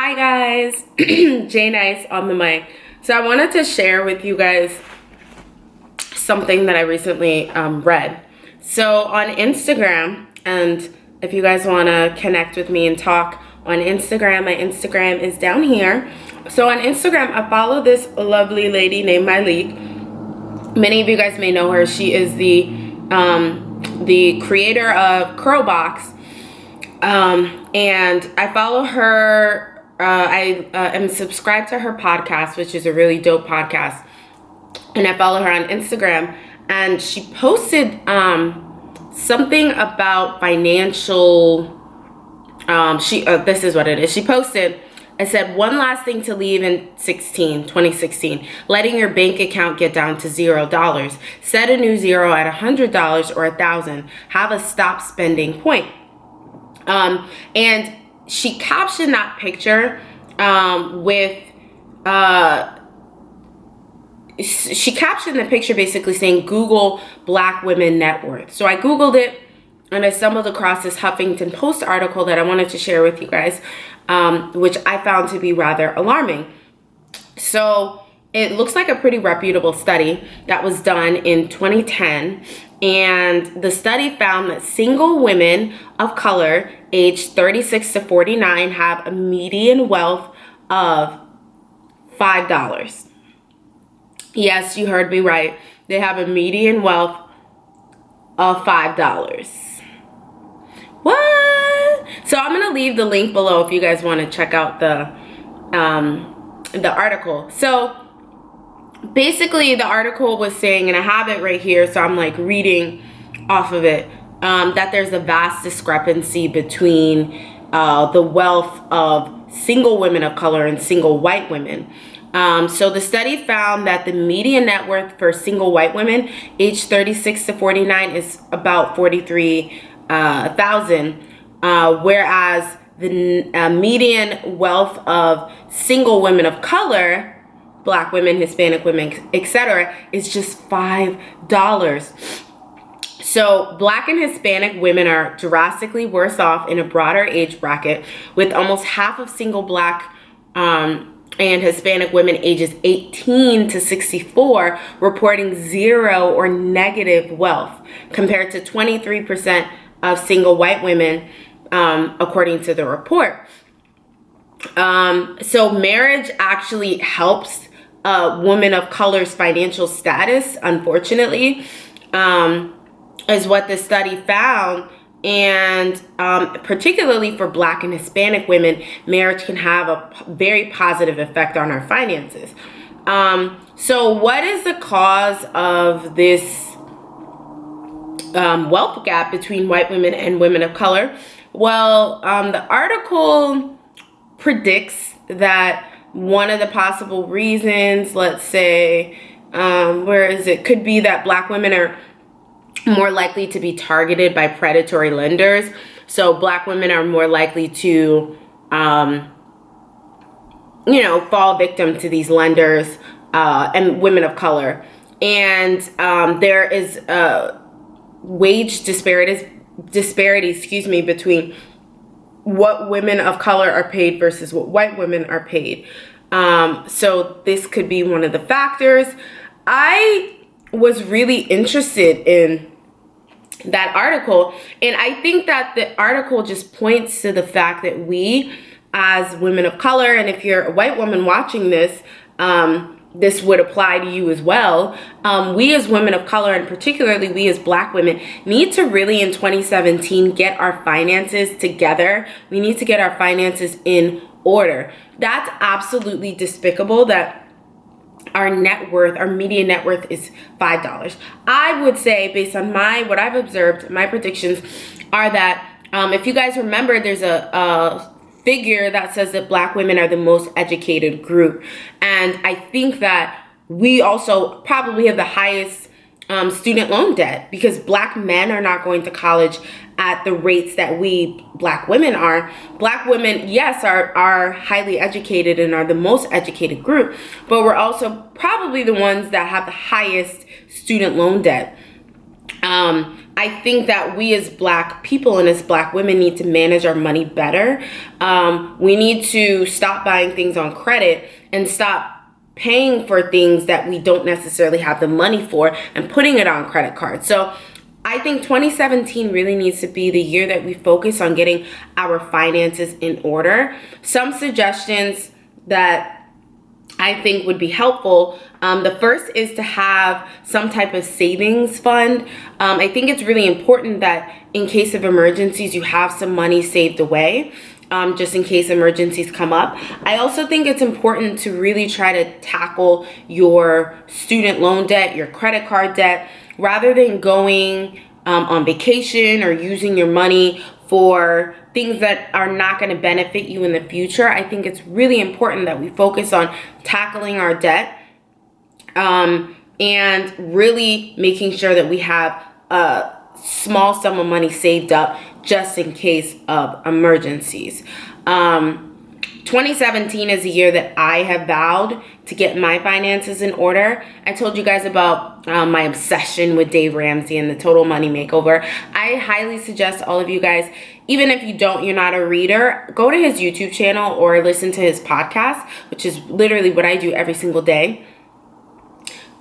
Hi guys, Jay Nice on the mic. So I wanted to share with you guys something that I recently read. So on Instagram, and if you guys want to connect with me and talk on Instagram, my Instagram is down here. So on Instagram, I follow this lovely lady named Myleik. Many of you guys may know her. She is the creator of Curlbox, and I follow her. I am subscribed to her podcast, which is a really dope podcast, and I follow her on Instagram. And she posted something about financial. This is what it is. She posted. I said, one last thing to leave in 2016, letting your bank account get down to $0. Set a new zero at $100 or $1,000. Have a stop spending point. And she captioned that picture she captioned the picture basically saying, Google Black women net worth. So I Googled it, and I stumbled across this Huffington Post article that I wanted to share with you guys, which I found to be rather alarming. So it looks like a pretty reputable study that was done in 2010. And the study found that single women of color aged 36 to 49 have a median wealth of $5. Yes, you heard me right. They have a median wealth of $5. What? So I'm gonna leave the link below if you guys want to check out the article. So basically the article was saying, and I have it right here, so I'm like reading off of it, that there's a vast discrepancy between the wealth of single women of color and single white women. So the study found that the median net worth for single white women aged 36 to 49 is about $43,000, whereas the median wealth of single women of color, Black women, Hispanic women, etc., is just $5. So Black and Hispanic women are drastically worse off in a broader age bracket, with almost half of single Black and Hispanic women ages 18 to 64 reporting zero or negative wealth, compared to 23% of single white women, according to the report. So marriage actually helps women of color's financial status, unfortunately, is what the study found. And particularly for Black and Hispanic women, marriage can have a very positive effect on our finances. So what is the cause of this wealth gap between white women and women of color? Well, the article predicts that one of the possible reasons, let's say, could be that Black women are more likely to be targeted by predatory lenders. So Black women are more likely to, fall victim to these lenders, and women of color. And there is wage disparity, between what women of color are paid versus what white women are paid. So this could be one of the factors. I was really interested in that article, and I think that the article just points to the fact that we as women of color, and if you're a white woman watching this, this would apply to you as well. We as women of color, and particularly we as Black women, need to really in 2017 get our finances together. We need to get our finances in order. That's absolutely despicable that our net worth, our median net worth is $5. I would say, based on what I've observed, my predictions are that if you guys remember, there's a figure that says that Black women are the most educated group. And I think that we also probably have the highest student loan debt, because Black men are not going to college at the rates that we Black women are. Black women, yes, are highly educated and are the most educated group, but we're also probably the ones that have the highest student loan debt. I think that we as Black people and as Black women need to manage our money better. We need to stop buying things on credit and stop paying for things that we don't necessarily have the money for and putting it on credit cards. So I think 2017 really needs to be the year that we focus on getting our finances in order. Some suggestions that I think would be helpful. The first is to have some type of savings fund. I think it's really important that in case of emergencies, you have some money saved away. Just in case emergencies come up. I also think it's important to really try to tackle your student loan debt, your credit card debt, rather than going on vacation or using your money for things that are not going to benefit you in the future. I think it's really important that we focus on tackling our debt and really making sure that we have a small sum of money saved up just in case of emergencies. 2017 is a year that I have vowed to get my finances in order. I told you guys about my obsession with Dave Ramsey and the Total Money Makeover. I highly suggest all of you guys, even if you're not a reader, go to his YouTube channel or listen to his podcast, which is literally what I do every single day.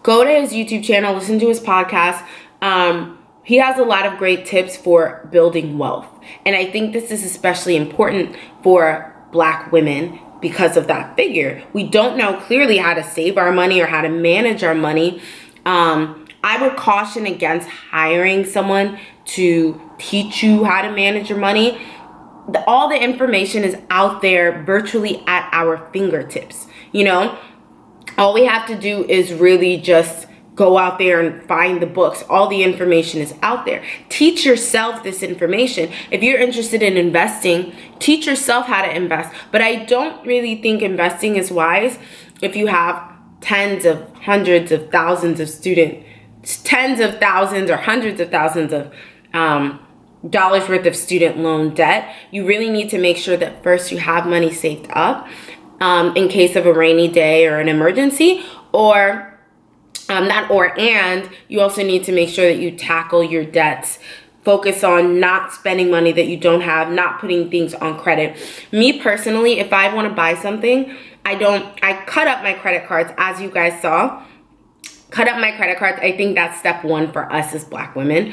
Go to his YouTube channel, listen to his podcast. He has a lot of great tips for building wealth. And I think this is especially important for Black women because of that figure. We don't know clearly how to save our money or how to manage our money. I would caution against hiring someone to teach you how to manage your money. All the information is out there virtually at our fingertips. All we have to do is really just go out there and find the books. All the information is out there. Teach yourself this information. If you're interested in investing, teach yourself how to invest. But I don't really think investing is wise if you have tens of hundreds of thousands of tens of thousands or hundreds of thousands of dollars worth of student loan debt. You really need to make sure that first you have money saved up in case of a rainy day or an emergency, and you also need to make sure that you tackle your debts. Focus on not spending money that you don't have, not putting things on credit. Me personally, if I want to buy something, I cut up my credit cards, as you guys saw. Cut up my credit cards. I think that's step one for us as Black women.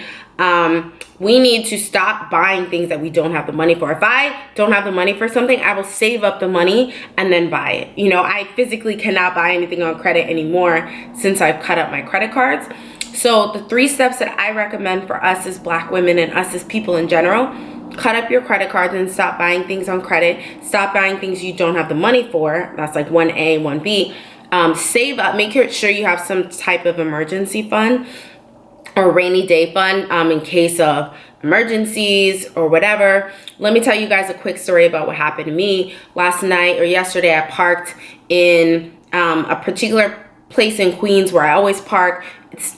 We need to stop buying things that we don't have the money for. If I don't have the money for something, I will save up the money and then buy it. I physically cannot buy anything on credit anymore since I've cut up my credit cards. So the 3 steps that I recommend for us as Black women and us as people in general: cut up your credit cards and stop buying things on credit. Stop buying things you don't have the money for. That's like 1A, 1B. Save up, make sure you have some type of emergency fund or rainy day fund in case of emergencies or whatever. Let me tell you guys a quick story about what happened to me last night or yesterday. I parked in a particular place in Queens where I always park.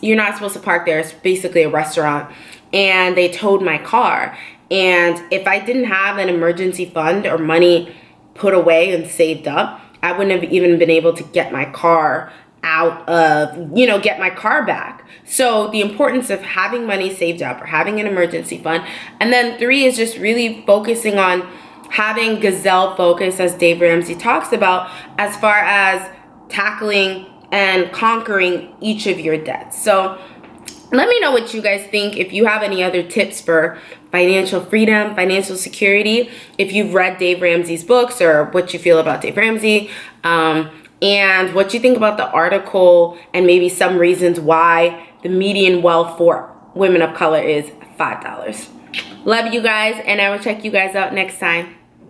You're not supposed to park there. It's basically a restaurant. And they towed my car. And if I didn't have an emergency fund or money put away and saved up, I wouldn't have even been able to get my car get my car back. So the importance of having money saved up or having an emergency fund. And then 3 is just really focusing on having gazelle focus, as Dave Ramsey talks about, as far as tackling and conquering each of your debts. So let me know what you guys think. If you have any other tips for financial freedom, financial security, if you've read Dave Ramsey's books, or what you feel about Dave Ramsey, and what you think about the article, and maybe some reasons why the median wealth for women of color is $5. Love you guys, and I will check you guys out next time.